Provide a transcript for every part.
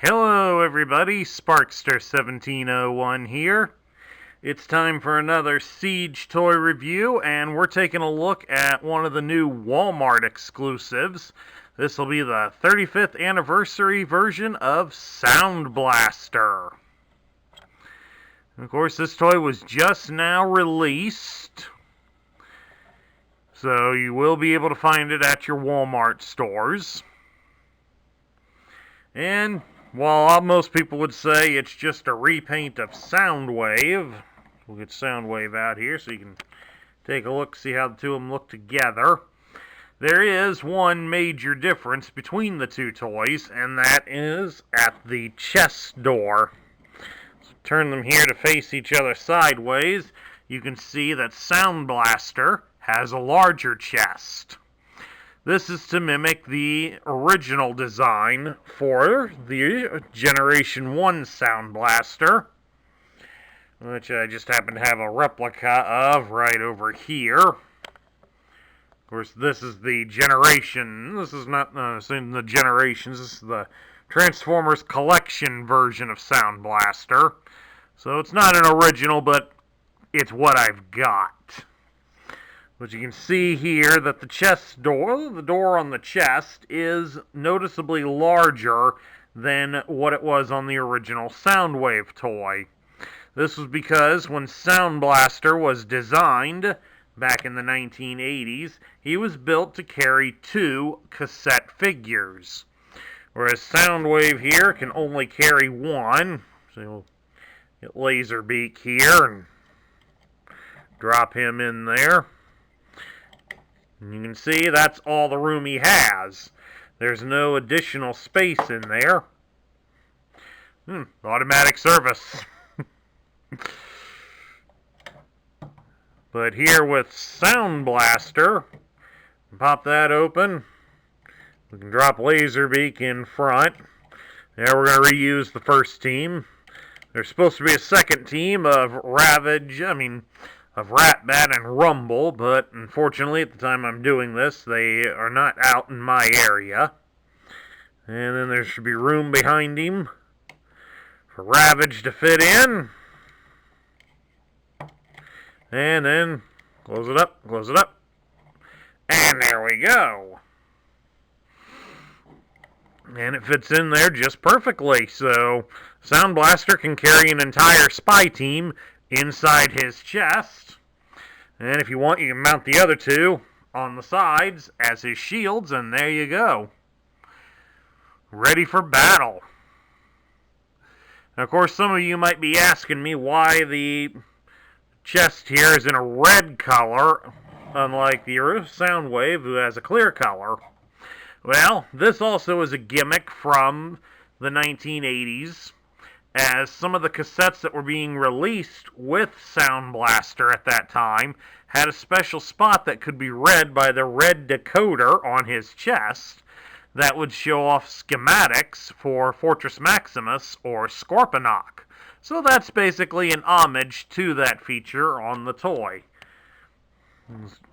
Hello everybody, Sparkster1701 here. It's time for another Siege toy review, and we're taking a look at one of the new Wal-Mart exclusives. This will be the 35th anniversary version of Soundblaster. Of course, this toy was just now released, so you will be able to find it at your Wal-Mart stores. And while most people would say it's just a repaint of Soundwave, we'll get Soundwave out here so you can take a look, see how the two of them look together. There is one major difference between the two toys, and that is at the chest door. So turn them here to face each other sideways. You can see that Soundblaster has a larger chest. This is to mimic the original design for the Generation 1 Soundblaster, which I just happen to have a replica of right over here. Of course, this is the Generation. This is not in the Generations. This is the Transformers Collection version of Soundblaster. So it's not an original, but it's what I've got. But you can see here that the chest door, the door on the chest, is noticeably larger than what it was on the original Soundwave toy. This was because when Soundblaster was designed back in the 1980s, he was built to carry 2 cassette figures. Whereas Soundwave here can only carry 1. So you'll get Laserbeak here and drop him in there. And you can see that's all the room he has. There's no additional space in there. Automatic service. But here with Soundblaster, pop that open. We can drop Laserbeak in front. Now we're going to reuse the first team. There's supposed to be a second team of Ratbat and Rumble, but unfortunately at the time I'm doing this, they are not out in my area. And then there should be room behind him for Ravage to fit in. And then close it up, and there we go. And it fits in there just perfectly, so Soundblaster can carry an entire spy team inside his chest. And if you want, you can mount the other 2 on the sides as his shields, and there you go. Ready for battle. Now, of course, some of you might be asking me why the chest here is in a red color, unlike the Soundwave, who has a clear color. Well, this also is a gimmick from the 1980s, as some of the cassettes that were being released with Soundblaster at that time had a special spot that could be read by the red decoder on his chest that would show off schematics for Fortress Maximus or Scorponok. So that's basically an homage to that feature on the toy.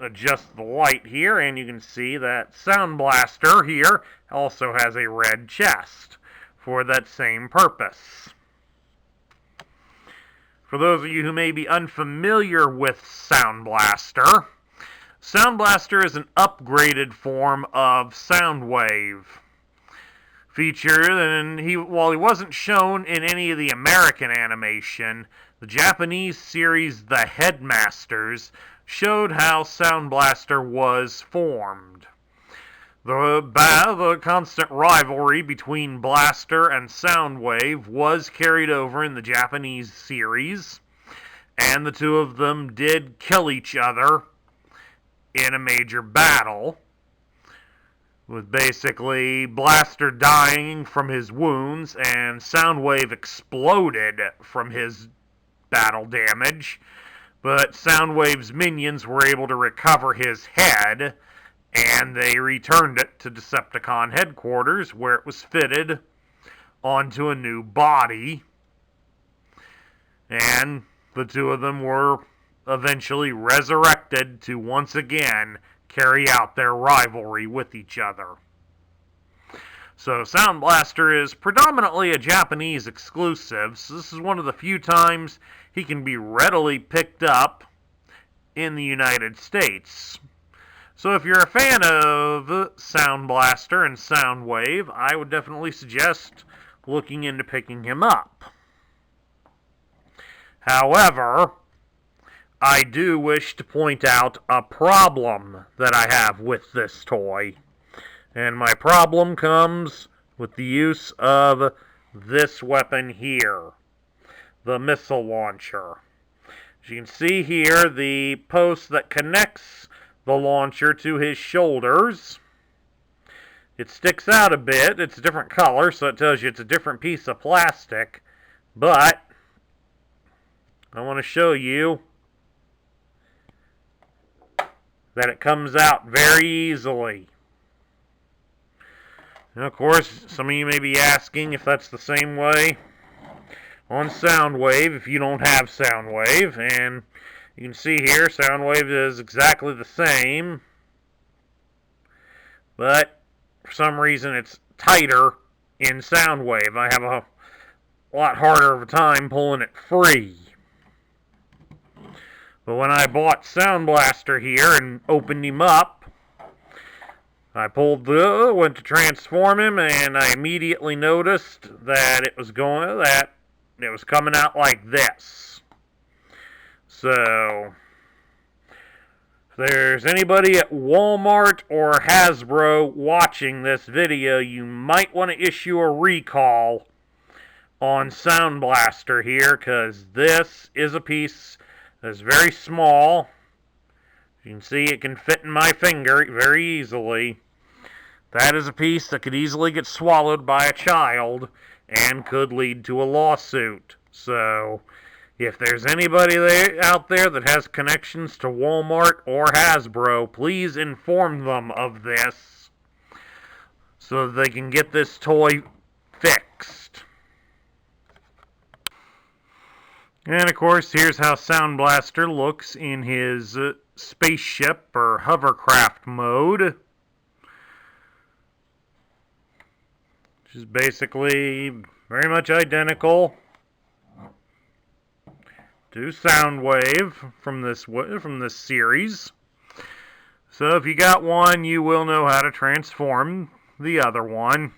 Adjust the light here, and you can see that Soundblaster here also has a red chest for that same purpose. For those of you who may be unfamiliar with Soundblaster, Soundblaster is an upgraded form of Soundwave. Featured, and while he wasn't shown in any of the American animation, the Japanese series The Headmasters showed how Soundblaster was formed. The constant rivalry between Blaster and Soundwave was carried over in the Japanese series, and the two of them did kill each other in a major battle, with basically Blaster dying from his wounds and Soundwave exploded from his battle damage. But Soundwave's minions were able to recover his head, and they returned it to Decepticon headquarters, where it was fitted onto a new body. And the two of them were eventually resurrected to once again carry out their rivalry with each other. So Soundblaster is predominantly a Japanese exclusive, so this is one of the few times he can be readily picked up in the United States. So if you're a fan of Soundblaster and Soundwave, I would definitely suggest looking into picking him up. However, I do wish to point out a problem that I have with this toy. And my problem comes with the use of this weapon here, the missile launcher. As you can see here, the post that connects the launcher to his shoulders, it sticks out a bit. It's a different color, so it tells you it's a different piece of plastic. But I want to show you that it comes out very easily. And of course, some of you may be asking if that's the same way on Soundwave, if you don't have Soundwave. And you can see here, Soundwave is exactly the same, but for some reason it's tighter in Soundwave. I have a lot harder of a time pulling it free. But when I bought Soundblaster here and opened him up, I went to transform him, and I immediately noticed that it was coming out like this. So, if there's anybody at Wal-Mart or Hasbro watching this video, you might want to issue a recall on Soundblaster here, because this is a piece that's very small. You can see it can fit in my finger very easily. That is a piece that could easily get swallowed by a child and could lead to a lawsuit. So, if there's anybody out there that has connections to Walmart or Hasbro, please inform them of this so that they can get this toy fixed. And of course, here's how Soundblaster looks in his spaceship or hovercraft mode, which is basically very much identical to Soundwave from this series. So if you got one, you will know how to transform the other one.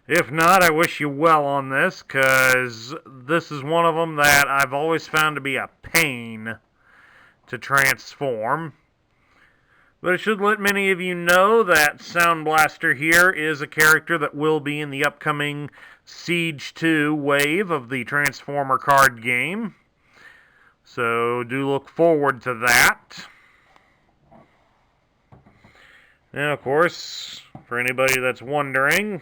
If not, I wish you well on this, because this is one of them that I've always found to be a pain to transform. But it should let many of you know that Soundblaster here is a character that will be in the upcoming Siege 2 wave of the Transformer card game. So do look forward to that. And of course, for anybody that's wondering,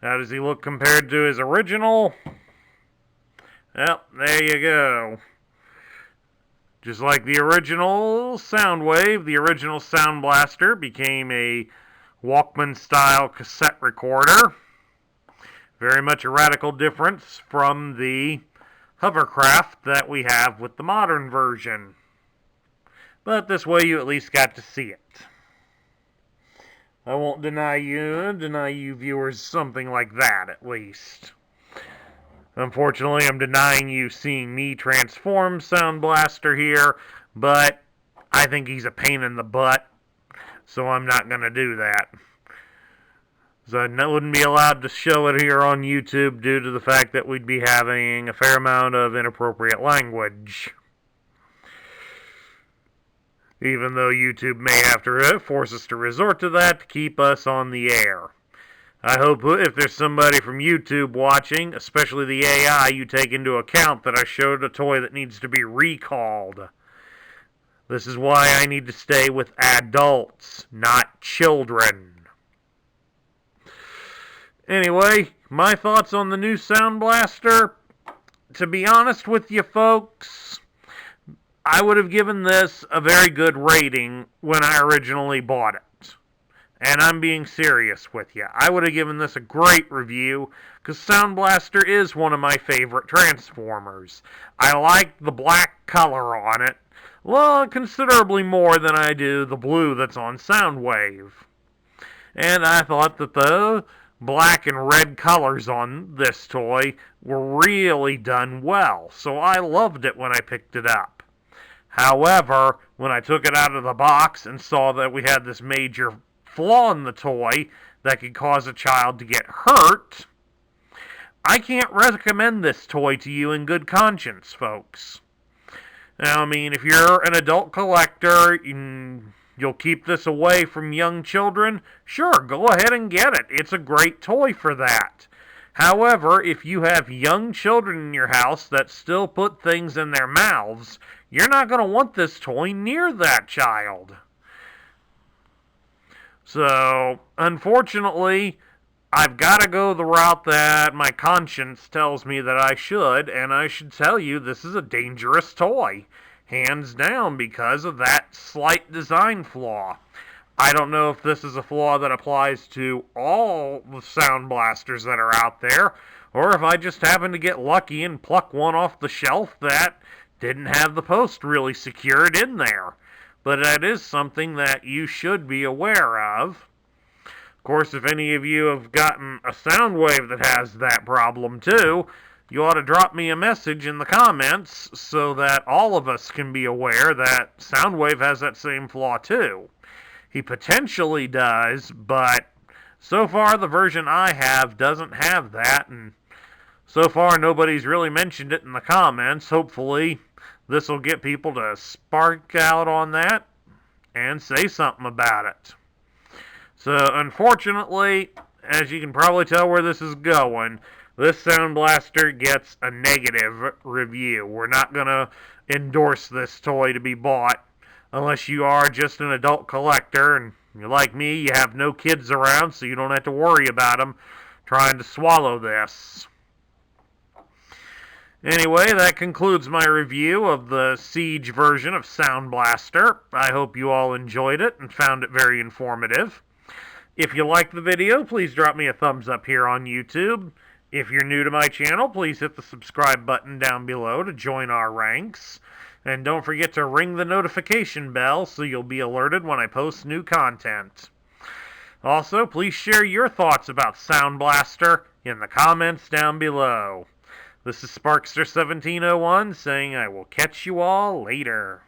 how does he look compared to his original? Well, there you go. Just like the original Soundwave, the original Soundblaster became a Walkman-style cassette recorder. Very much a radical difference from the hovercraft that we have with the modern version. But this way you at least got to see it. I won't deny you viewers something like that, at least. Unfortunately, I'm denying you seeing me transform Soundblaster here, but I think he's a pain in the butt, so I'm not going to do that. So I wouldn't be allowed to show it here on YouTube due to the fact that we'd be having a fair amount of inappropriate language. Even though YouTube may have to force us to resort to that to keep us on the air. I hope if there's somebody from YouTube watching, especially the AI, you take into account that I showed a toy that needs to be recalled. This is why I need to stay with adults, not children. Anyway, my thoughts on the new Soundblaster. To be honest with you folks, I would have given this a very good rating when I originally bought it. And I'm being serious with you. I would have given this a great review, because Soundblaster is one of my favorite Transformers. I like the black color on it, well, considerably more than I do the blue that's on Soundwave. And I thought that the black and red colors on this toy were really done well, so I loved it when I picked it up. However, when I took it out of the box and saw that we had this major flaw in the toy that could cause a child to get hurt, I can't recommend this toy to you in good conscience, folks. Now, I mean, if you're an adult collector, you'll keep this away from young children, sure, go ahead and get it. It's a great toy for that. However, if you have young children in your house that still put things in their mouths, you're not going to want this toy near that child. So, unfortunately, I've got to go the route that my conscience tells me that I should, and I should tell you this is a dangerous toy. Hands down, because of that slight design flaw. I don't know if this is a flaw that applies to all the Soundblasters that are out there, or if I just happen to get lucky and pluck one off the shelf that didn't have the post really secured in there. But that is something that you should be aware of. Of course, if any of you have gotten a Soundwave that has that problem too, you ought to drop me a message in the comments so that all of us can be aware that Soundwave has that same flaw too. He potentially does, but so far the version I have doesn't have that, and so far nobody's really mentioned it in the comments. Hopefully this will get people to spark out on that and say something about it. So unfortunately, as you can probably tell where this is going, this Soundblaster gets a negative review. We're not going to endorse this toy to be bought unless you are just an adult collector and you're like me, you have no kids around, so you don't have to worry about them trying to swallow this. Anyway, that concludes my review of the Siege version of Soundblaster. I hope you all enjoyed it and found it very informative. If you liked the video, please drop me a thumbs up here on YouTube. If you're new to my channel, please hit the subscribe button down below to join our ranks. And don't forget to ring the notification bell so you'll be alerted when I post new content. Also, please share your thoughts about Soundblaster in the comments down below. This is Sparkster1701 saying I will catch you all later.